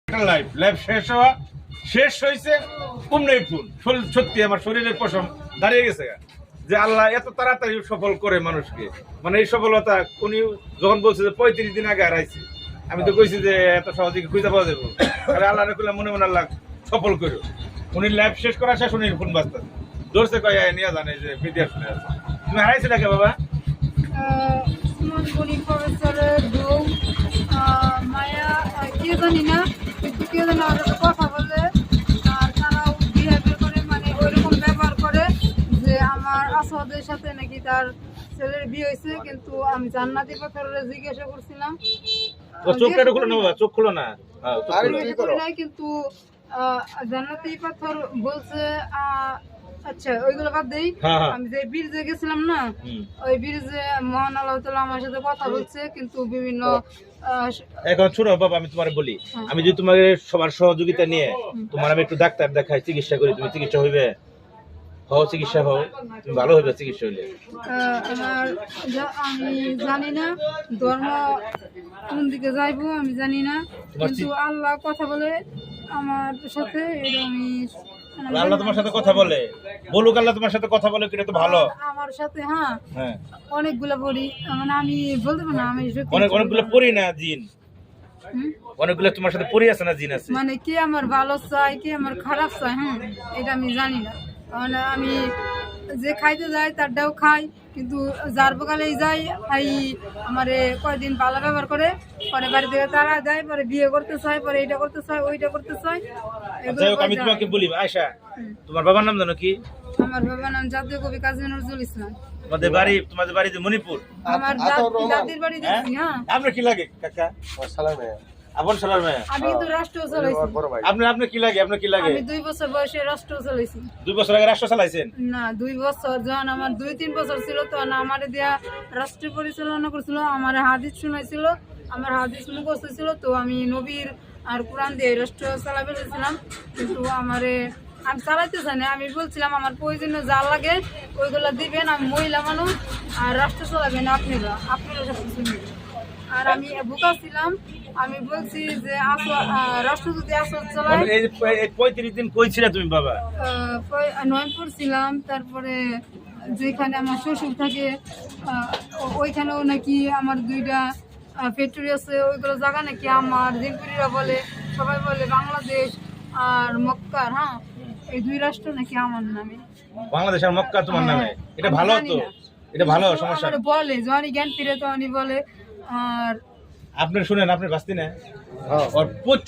Life শেষ হয়েছে কুমড়াই ফুল সত্যি আমার শরীরের পশম দাঁড়িয়ে গেছে যে আল্লাহ এত তাড়াতাড়ি সফল করে মানুষকে, মানে এই সফলতা উনি যখন বলছে যে 35 দিন আগে হারাইছে, আমি তো কইছি যে এত সহজে খুঁজে পাওয়া যাবো, আল্লাহ রাখলে মনে মনে আল্লাহ সফল করো। উনি লাইফ শেষ করা শেষ উনি ফোন বাঁচতেন ধরছে কয় নিয়ে জানে যে বিদেশ শুনে আছে। তুমি হারাইছিলে কে বাবা? মায়া কে জানি না, কিন্তু কে জানি আমার সাথে কথা বলে আর তারাও বিহেভিয়ার করে, মানে ওইরকম ব্যবহার করে যে আমার আসাদের সাথে নাকি তার ছেলের বিয়ে হয়েছে। কিন্তু আমি জান্নাতি পাথরের জিজ্ঞাসা করছিলাম, চোখটা খুলো না বাবা, চোখ খুলো না। কিন্তু জান্নাতি পাথর বলছে আচ্ছা ওইগুলো বাদ দেই। আমি যে ব্রিজে গেছিলাম না, ওই ব্রিজে মহান আল্লাহ তাআলা আমার সাথে কথা বলছে, কিন্তু বিভিন্ন এখন শুনো বাবা, আমি তোমার বলি, আমি যদি তোমার সবার সহযোগিতা নিয়ে তোমার আমি একটু ডাক্তার দেখাই, চিকিৎসা করি, তুমি চিকিৎসা হইবে? চিকিৎসা হও, তুমি ভালো হইবে চিকিৎসা হইলে। আমি জানি না ধর্ম কোন দিকে যাইবো, আমি জানি না, কিন্তু আল্লাহ কথা বলে আমার সাথে। আল্লাহ তোমার সাথে কথা বলে, বলুক আল্লাহ তোমার সাথে কথা বলে, এটা তো ভালো। আমার সাথে হ্যাঁ অনেকগুলা পড়ি, মানে আমি বলতে পারি না, আমি অনেকগুলো পড়ি না জিন, অনেকগুলো তোমার সাথে পড়ি আছে না জিন আছে, মানে কে আমার ভালো চাই কে আমার খারাপ চাই এটা আমি জানি না। মানে আমি যে খাইতে যাই তারটাও খাই, কিন্তু যার বকালেই যাই আমারে কয়দিন ভালো ব্যবহার করে, পরে বাড়ি থেকে তারা যায়, পরে বিয়ে করতে চায়, পরে এইটা করতে চায় ওইটা করতে চায়। আমি তোমাকে বলি আয়শা, তোমার বাবার নাম জানো কি? আমার বাবার নাম জাতীয় কবি কাজী নজরুল ইসলাম। তোমাদের বাড়ি যে মণিপুর? আমার দাদির বাড়ি দেখছি। আপনার কি লাগে কাকা? আমি কিন্তু রাষ্ট্র চালাইছি। আপনি কি লাগে? আপনার কি লাগে? আমি 2 বছর বয়সে রাষ্ট্র চালাইছি। 2 বছর আগে রাষ্ট্র চালাইছেন? না, 2 বছর যখন আমার 2-3 বছর ছিল তখন আমারে দিয়া রাষ্ট্র পরিচালনা করছিল, আমার হাদিস শুনাইছিল, আমার হাদিস মুখস্থ ছিল, তো আমি নবীর আর কোরআন দিয়ে রাষ্ট্র চালাবে চাইছিলাম। কিন্তু আমি চালাইতে চাই না, আমি বলছিলাম আমার প্রয়োজনীয় যা লাগে ওইগুলো দিবেন, আমি মহিলা মানুষ আর রাষ্ট্র চালাবেন আপনারা সব কিছু নেবেন। আর আমি বোকা ছিলাম, আমি বলছি যে রাষ্ট্র যদি আসল চালায়। এই 35 দিন কই ছিলে তুমি বাবা? নয়নপুর ছিলাম, তারপরে যেখানে আমার শ্বশুর থাকে ওইখানেও নাকি আমার 2টা ফ্যাক্টরি আছে, ওইগুলো জায়গা নাকি আমার জিনপুরিরা বলে, সবাই বলে বাংলাদেশ আর মক্কার এই 2 রাষ্ট্র নাকি আমার নামে। বাংলাদেশ আর মক্কা তোমার নামে? এটা ভালো তো, এটা ভালো সমস্যা বলে যখনই জ্ঞান ফিরে তখনই বলে। আর আপনি শুনেন, আপনি বাস্তি না প্রচুর